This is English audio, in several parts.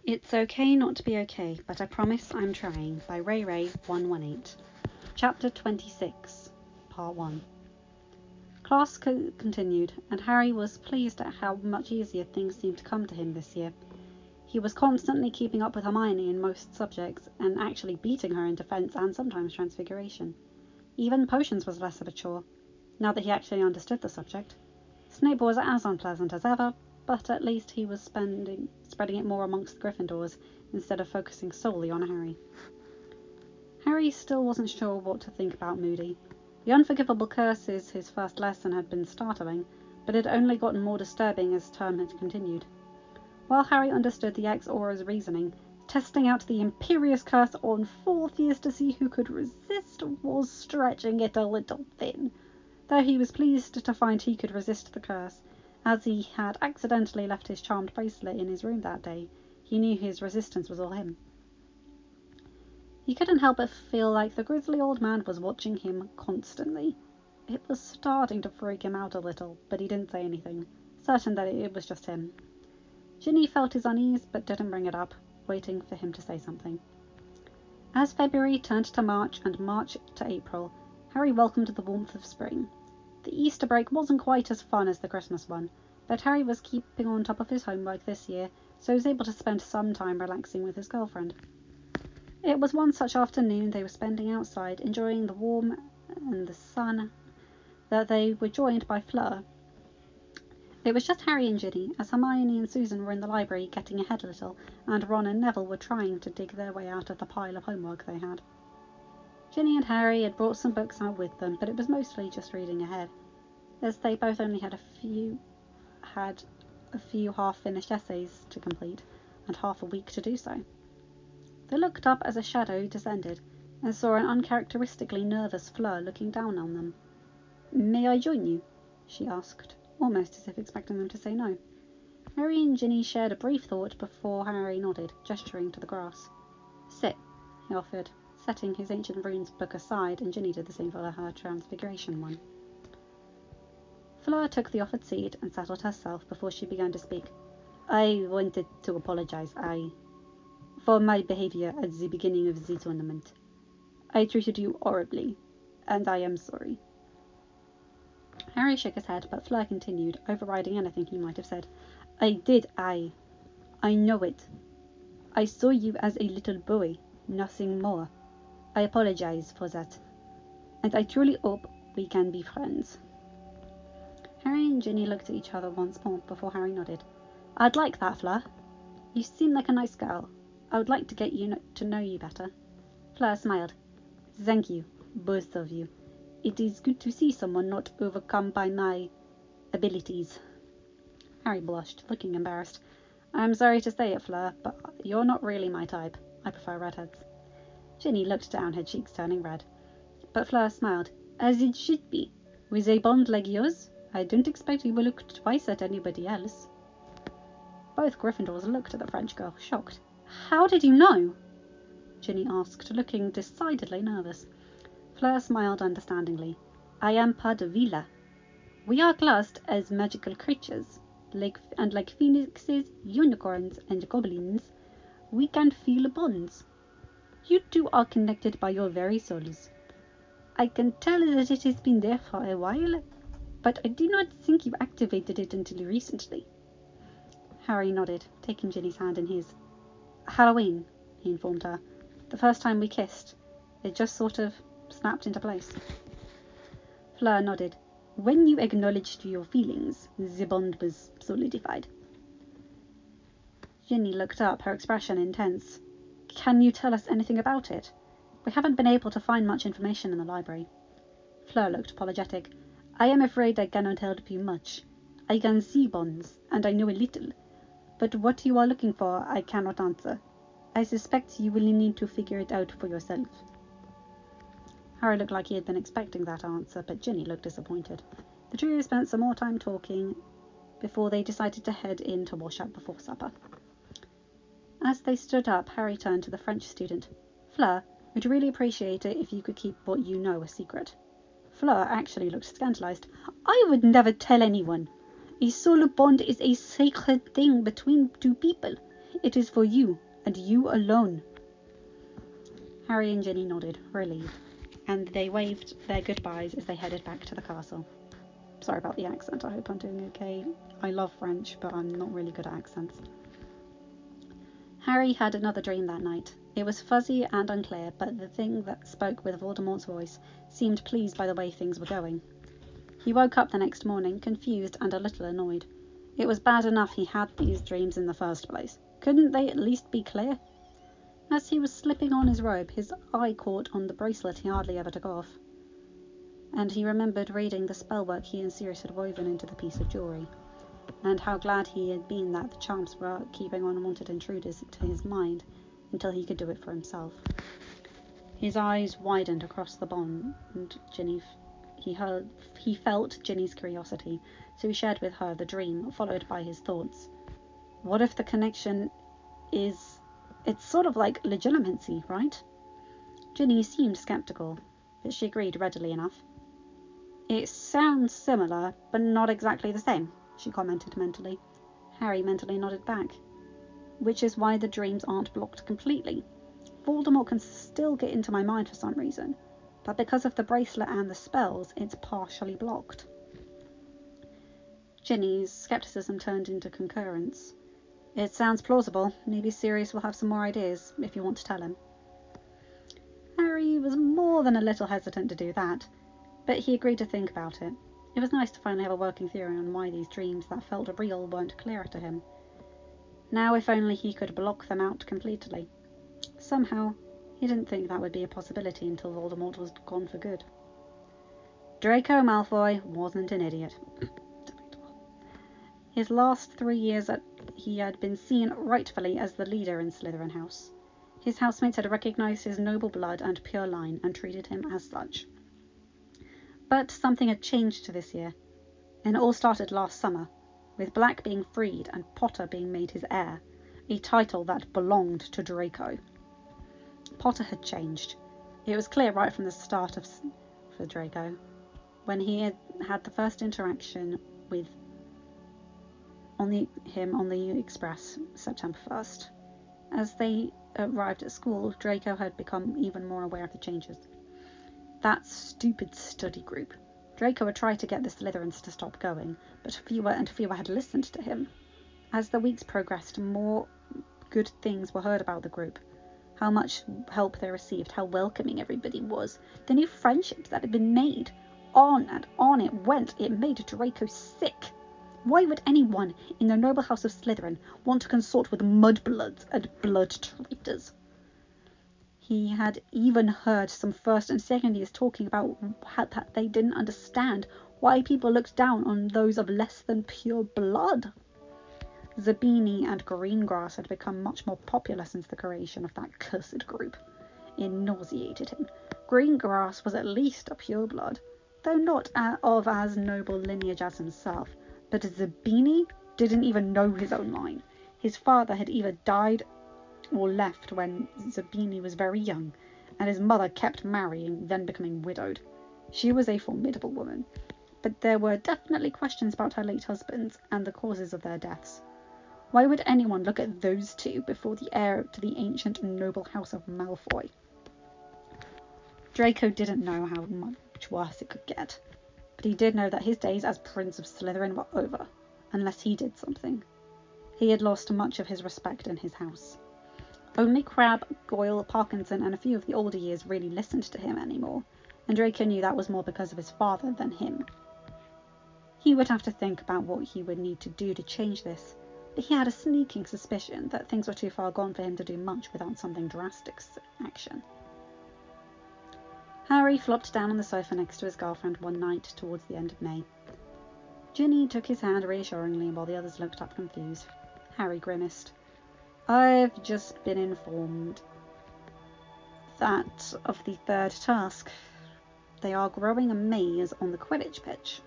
It's okay not to be okay, but I promise I'm trying, by rayrae118. Chapter 26, Part 1. Class continued, and Harry was pleased at how much easier things seemed to come to him this year. He was constantly keeping up with Hermione in most subjects, and actually beating her in defence and sometimes transfiguration. Even potions was less of a chore, now that he actually understood the subject. Snape was as unpleasant as ever, but at least he was spreading it more amongst the Gryffindors instead of focusing solely on Harry. Harry still wasn't sure what to think about Moody. The unforgivable curses his first lesson had been startling, but it had only gotten more disturbing as term had continued. While Harry understood the ex-Aura's reasoning, testing out the Imperious Curse on 4th years to see who could resist was stretching it a little thin, though he was pleased to find he could resist the curse. As he had accidentally left his charmed bracelet in his room that day, he knew his resistance was all him. He couldn't help but feel like the grizzly old man was watching him constantly. It was starting to freak him out a little, but he didn't say anything, certain that it was just him. Ginny felt his unease, but didn't bring it up, waiting for him to say something. As February turned to March and March to April, Harry welcomed the warmth of spring. The Easter break wasn't quite as fun as the Christmas one, but Harry was keeping on top of his homework this year, so he was able to spend some time relaxing with his girlfriend. It was one such afternoon they were spending outside, enjoying the warmth and the sun, that they were joined by Fleur. It was just Harry and Ginny, as Hermione and Susan were in the library getting ahead a little, and Ron and Neville were trying to dig their way out of the pile of homework they had. Ginny and Harry had brought some books out with them, but it was mostly just reading ahead, as they both only had a few half-finished essays to complete, and half a week to do so. They looked up as a shadow descended, and saw an uncharacteristically nervous Fleur looking down on them. "May I join you?" she asked, almost as if expecting them to say no. Harry and Ginny shared a brief thought before Harry nodded, gesturing to the grass. "Sit," he offered, setting his Ancient Runes book aside, and Ginny did the same for her Transfiguration one. Fleur took the offered seat and settled herself before she began to speak. "I wanted to apologize, for my behavior at the beginning of the tournament. I treated you horribly, and I am sorry." Harry shook his head, but Fleur continued, overriding anything he might have said. I know it. I saw you as a little boy, nothing more. I apologize for that, and I truly hope we can be friends." Harry and Ginny looked at each other once more before Harry nodded. "I'd like that, Fleur. You seem like a nice girl. I would like to get to know you better." Fleur smiled. "Thank you, both of you. It is good to see someone not overcome by my abilities." Harry blushed, looking embarrassed. "I'm sorry to say it, Fleur, but you're not really my type. I prefer redheads." Ginny looked down, her cheeks turning red. But Fleur smiled. "As it should be. With a bond like yours, I don't expect you will look twice at anybody else." Both Gryffindors looked at the French girl, shocked. "How did you know?" Ginny asked, looking decidedly nervous. Fleur smiled understandingly. "I am part of Vila. We are classed as magical creatures, like phoenixes, unicorns, and goblins, we can feel bonds. You two are connected by your very souls. I can tell that it has been there for a while, but I do not think you activated it until recently." Harry nodded, taking Ginny's hand in his. "Halloween," he informed her. "The first time we kissed. It just sort of snapped into place." Fleur nodded. "When you acknowledged your feelings, the bond was solidified." Ginny looked up, her expression intense. "Can you tell us anything about it? We haven't been able to find much information in the library." Fleur looked apologetic. "I am afraid I cannot help you much. I can see bonds, and I know a little, but what you are looking for I cannot answer. I suspect you will need to figure it out for yourself." Harry looked like he had been expecting that answer, but Ginny looked disappointed. The trio spent some more time talking before they decided to head in to wash up before supper. As they stood up, Harry turned to the French student. "Fleur, we'd really appreciate it if you could keep what you know a secret." Fleur actually looked scandalized. "I would never tell anyone. A soul bond is a sacred thing between two people. It is for you, and you alone. Harry and Ginny nodded, relieved, and they waved their goodbyes as they headed back to the castle. Sorry about the accent, I hope I'm doing okay. I love French, but I'm not really good at accents. Harry had another dream that night. It was fuzzy and unclear, but the thing that spoke with Voldemort's voice seemed pleased by the way things were going. He woke up the next morning, confused and a little annoyed. It was bad enough he had these dreams in the first place. Couldn't they at least be clear? As he was slipping on his robe, his eye caught on the bracelet he hardly ever took off, and he remembered reading the spellwork he and Sirius had woven into the piece of jewellery, and how glad he had been that the charms were keeping unwanted intruders into his mind until he could do it for himself. His eyes widened across the bond, and he felt Ginny's curiosity, so he shared with her the dream, followed by his thoughts. What if the connection is... It's sort of like legitimacy, right? Ginny seemed sceptical, but she agreed readily enough. It sounds similar, but not exactly the same, she commented mentally. Harry mentally nodded back. Which is why the dreams aren't blocked completely. Voldemort can still get into my mind for some reason, but because of the bracelet and the spells, it's partially blocked. Ginny's skepticism turned into concurrence. It sounds plausible. Maybe Sirius will have some more ideas, if you want to tell him. Harry was more than a little hesitant to do that, but he agreed to think about it. It was nice to finally have a working theory on why these dreams that felt real weren't clearer to him. Now if only he could block them out completely. Somehow, he didn't think that would be a possibility until Voldemort was gone for good. Draco Malfoy wasn't an idiot. His last 3 years he had been seen rightfully as the leader in Slytherin House. His housemates had recognised his noble blood and pure line and treated him as such. But something had changed this year, and it all started last summer, with Black being freed and Potter being made his heir, a title that belonged to Draco. Potter had changed. It was clear right from the start for Draco, when he had the first interaction with him on the Express, September 1st. As they arrived at school, Draco had become even more aware of the changes. That stupid study group. Draco had tried to get the Slytherins to stop going, but fewer and fewer had listened to him. As the weeks progressed, more good things were heard about the group. How much help they received, how welcoming everybody was, the new friendships that had been made. On and on it went. It made Draco sick. Why would anyone in the noble house of Slytherin want to consort with mudbloods and blood traitors? He had even heard some first and second years talking about that they didn't understand why people looked down on those of less than pure blood. Zabini and Greengrass had become much more popular since the creation of that cursed group. It nauseated him. Greengrass was at least a pureblood, though not of as noble lineage as himself. But Zabini didn't even know his own line. His father had either died or left when Zabini was very young, and his mother kept marrying, then becoming widowed. She was a formidable woman, but there were definitely questions about her late husbands and the causes of their deaths. Why would anyone look at those two before the heir to the ancient and noble house of Malfoy? Draco didn't know how much worse it could get, but he did know that his days as Prince of Slytherin were over, unless he did something. He had lost much of his respect in his house. Only Crabbe, Goyle, Parkinson, and a few of the older years really listened to him anymore, and Draco knew that was more because of his father than him. He would have to think about what he would need to do to change this, but he had a sneaking suspicion that things were too far gone for him to do much without something drastic action. Harry flopped down on the sofa next to his girlfriend one night towards the end of May. Ginny took his hand reassuringly while the others looked up confused. Harry grimaced. I've just been informed that of the third task. They are growing a maze on the Quidditch pitch.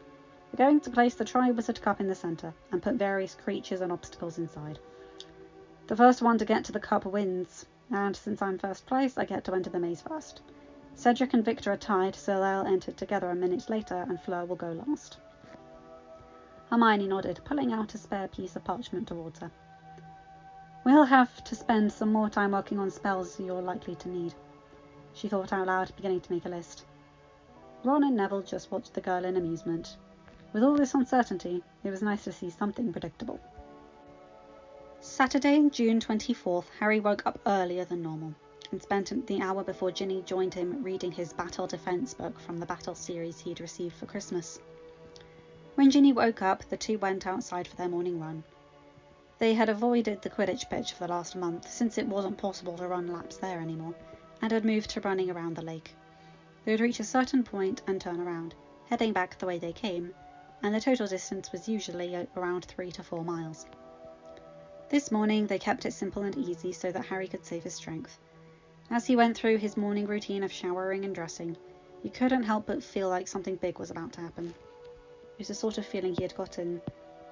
We're going to place the Triwizard Cup in the centre and put various creatures and obstacles inside. The first one to get to the cup wins, and since I'm first place, I get to enter the maze first. Cedric and Victor are tied, so they'll enter together a minute later, and Fleur will go last. Hermione nodded, pulling out a spare piece of parchment towards her. We'll have to spend some more time working on spells you're likely to need, she thought out loud, beginning to make a list. Ron and Neville just watched the girl in amusement. With all this uncertainty, it was nice to see something predictable. Saturday, June 24th, Harry woke up earlier than normal and spent the hour before Ginny joined him reading his Battle Defense book from the Battle series he'd received for Christmas. When Ginny woke up, the two went outside for their morning run. They had avoided the Quidditch pitch for the last month, since it wasn't possible to run laps there anymore, and had moved to running around the lake. They would reach a certain point and turn around, heading back the way they came, and the total distance was usually around 3 to 4 miles. This morning they kept it simple and easy so that Harry could save his strength. As he went through his morning routine of showering and dressing, he couldn't help but feel like something big was about to happen. It was the sort of feeling he had gotten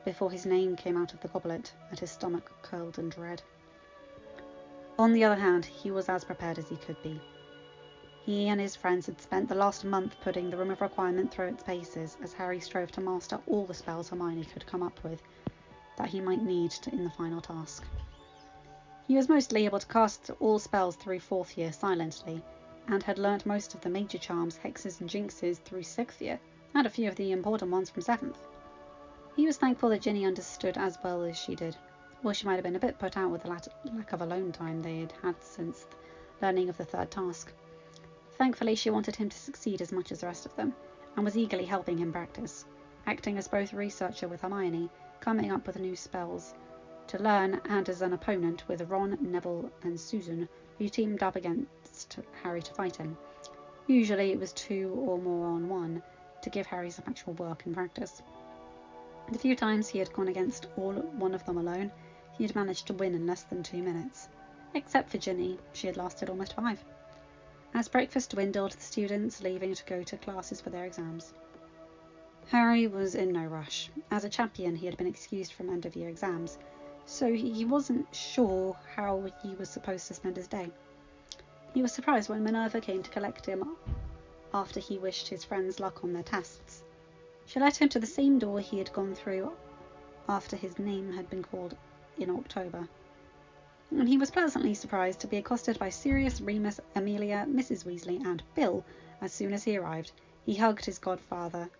before his name came out of the goblet, and his stomach curled in dread. On the other hand, he was as prepared as he could be. He and his friends had spent the last month putting the Room of Requirement through its paces as Harry strove to master all the spells Hermione could come up with that he might need in the final task. He was mostly able to cast all spells through 4th year silently, and had learnt most of the major charms, hexes and jinxes through 6th year, and a few of the important ones from 7th. He was thankful that Ginny understood as well as she did, or she might have been a bit put out with the lack of alone time they had had since learning of the 3rd task. Thankfully, she wanted him to succeed as much as the rest of them, and was eagerly helping him practice, acting as both researcher with Hermione, coming up with new spells to learn, and as an opponent with Ron, Neville and Susan, who teamed up against Harry to fight him. Usually it was 2 or more on 1, to give Harry some actual work and practice. The few times he had gone against one of them alone, he had managed to win in less than 2 minutes. Except for Ginny, she had lasted almost 5. As breakfast dwindled, the students leaving to go to classes for their exams. Harry was in no rush. As a champion, he had been excused from end-of-year exams, so he wasn't sure how he was supposed to spend his day. He was surprised when Minerva came to collect him after he wished his friends luck on their tests. She led him to the same door he had gone through after his name had been called in October, and he was pleasantly surprised to be accosted by Sirius, Remus, Amelia, Mrs. Weasley and Bill as soon as he arrived. He hugged his godfather.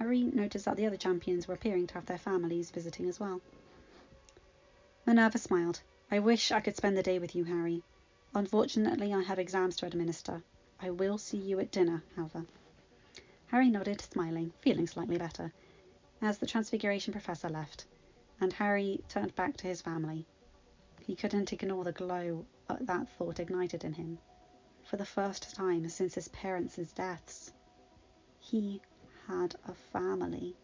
Harry noticed that the other champions were appearing to have their families visiting as well. Minerva smiled. "I wish I could spend the day with you, Harry. Unfortunately, I have exams to administer. I will see you at dinner, however." Harry nodded, smiling, feeling slightly better, as the Transfiguration Professor left, and Harry turned back to his family. He couldn't ignore the glow that thought ignited in him. For the first time since his parents' deaths, he had a family.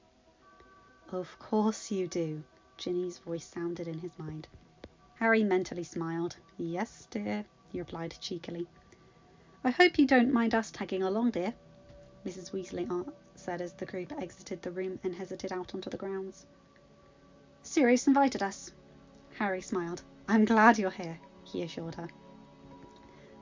"Of course you do," Ginny's voice sounded in his mind. Harry mentally smiled. "Yes, dear," he replied cheekily. "I hope you don't mind us tagging along, dear," Mrs. Weasley said as the group exited the room and hesitated out onto the grounds. "Sirius invited us." Harry smiled. "I'm glad you're here," he assured her.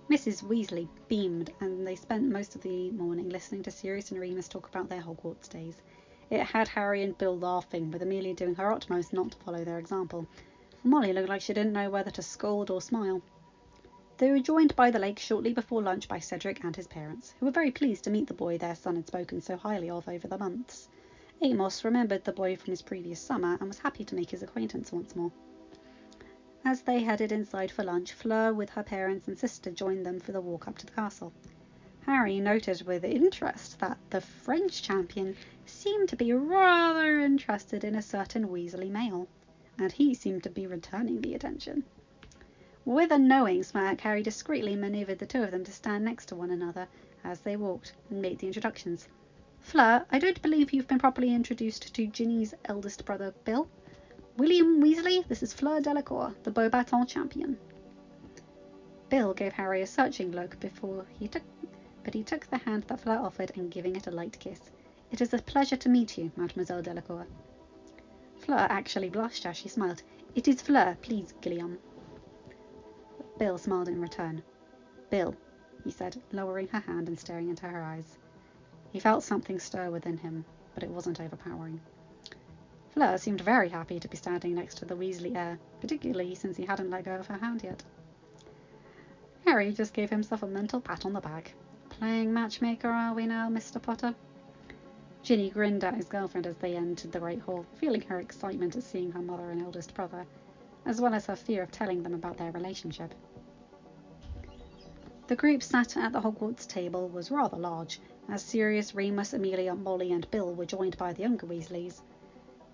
Mrs. Weasley beamed, and they spent most of the morning listening to Sirius and Remus talk about their Hogwarts days. It had Harry and Bill laughing, with Amelia doing her utmost not to follow their example. Molly looked like she didn't know whether to scold or smile. They were joined by the lake shortly before lunch by Cedric and his parents, who were very pleased to meet the boy their son had spoken so highly of over the months. Amos remembered the boy from his previous summer and was happy to make his acquaintance once more. As they headed inside for lunch, Fleur with her parents and sister joined them for the walk up to the castle. Harry noted with interest that the French champion seemed to be rather interested in a certain Weasley male, and he seemed to be returning the attention. With a knowing smirk, Harry discreetly manoeuvred the two of them to stand next to one another as they walked and made the introductions. "Fleur, I don't believe you've been properly introduced to Ginny's eldest brother, Bill. William Weasley, this is Fleur Delacour, the Beauxbatons champion." Bill gave Harry a searching look but he took the hand that Fleur offered and giving it a light kiss. "It is a pleasure to meet you, Mademoiselle Delacour." Fleur actually blushed as she smiled. "It is Fleur, please, Guillaume." Bill smiled in return. "Bill," he said, lowering her hand and staring into her eyes. He felt something stir within him, but it wasn't overpowering. Fleur seemed very happy to be standing next to the Weasley heir, particularly since he hadn't let go of her hand yet. Harry just gave himself a mental pat on the back. Playing matchmaker, are we now, Mr. Potter? Ginny grinned at his girlfriend as they entered the Great Hall, feeling her excitement at seeing her mother and eldest brother, as well as her fear of telling them about their relationship. The group sat at the Hogwarts table was rather large, as Sirius, Remus, Amelia, Molly and Bill were joined by the younger Weasleys.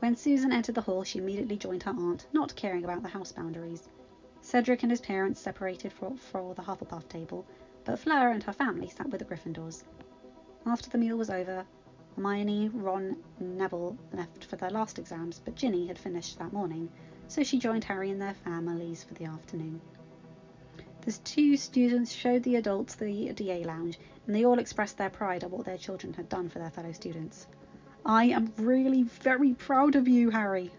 When Susan entered the hall, she immediately joined her aunt, not caring about the house boundaries. Cedric and his parents separated for the Hufflepuff table, but Fleur and her family sat with the Gryffindors. After the meal was over, Hermione, Ron and Neville left for their last exams, but Ginny had finished that morning, so she joined Harry and their families for the afternoon. The two students showed the adults the DA lounge, and they all expressed their pride at what their children had done for their fellow students. "I am really very proud of you, Harry,"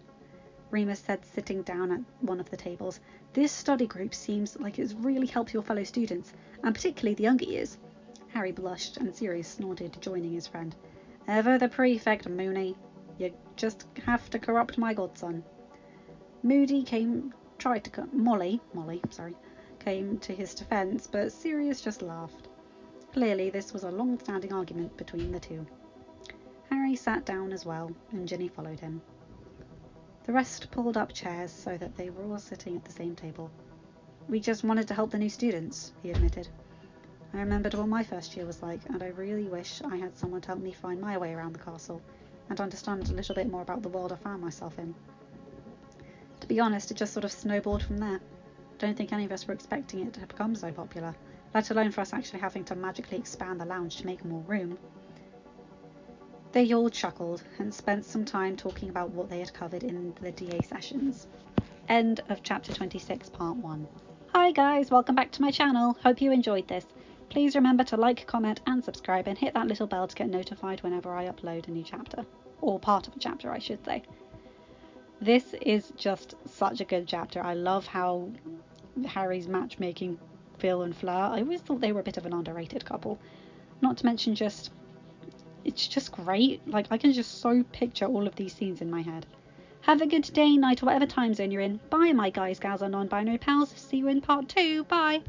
Remus said, sitting down at one of the tables. "This study group seems like it's really helped your fellow students, and particularly the younger years." Harry blushed, and Sirius snorted, joining his friend. "Ever the prefect, Moony. You just have to corrupt my godson." Molly came to his defence, but Sirius just laughed. Clearly, this was a long-standing argument between the two. Harry sat down as well, and Ginny followed him. The rest pulled up chairs so that they were all sitting at the same table. "We just wanted to help the new students," he admitted. "I remembered what my first year was like, and I really wish I had someone to help me find my way around the castle and understand a little bit more about the world I found myself in." To be honest, it just sort of snowballed from there. I don't think any of us were expecting it to become so popular, let alone for us actually having to magically expand the lounge to make more room. They all chuckled and spent some time talking about what they had covered in the DA sessions. End of chapter 26, part 1. Hi guys, welcome back to my channel. Hope you enjoyed this. Please remember to like, comment and subscribe, and hit that little bell to get notified whenever I upload a new chapter. Or part of a chapter, I should say. This is just such a good chapter. I love how Harry's matchmaking Phil and Fleur. I always thought they were a bit of an underrated couple. Not to mention it's just great. Like, I can just so picture all of these scenes in my head. Have a good day, night, or whatever time zone you're in. Bye, my guys, gals, and non-binary pals. See you in part 2. Bye.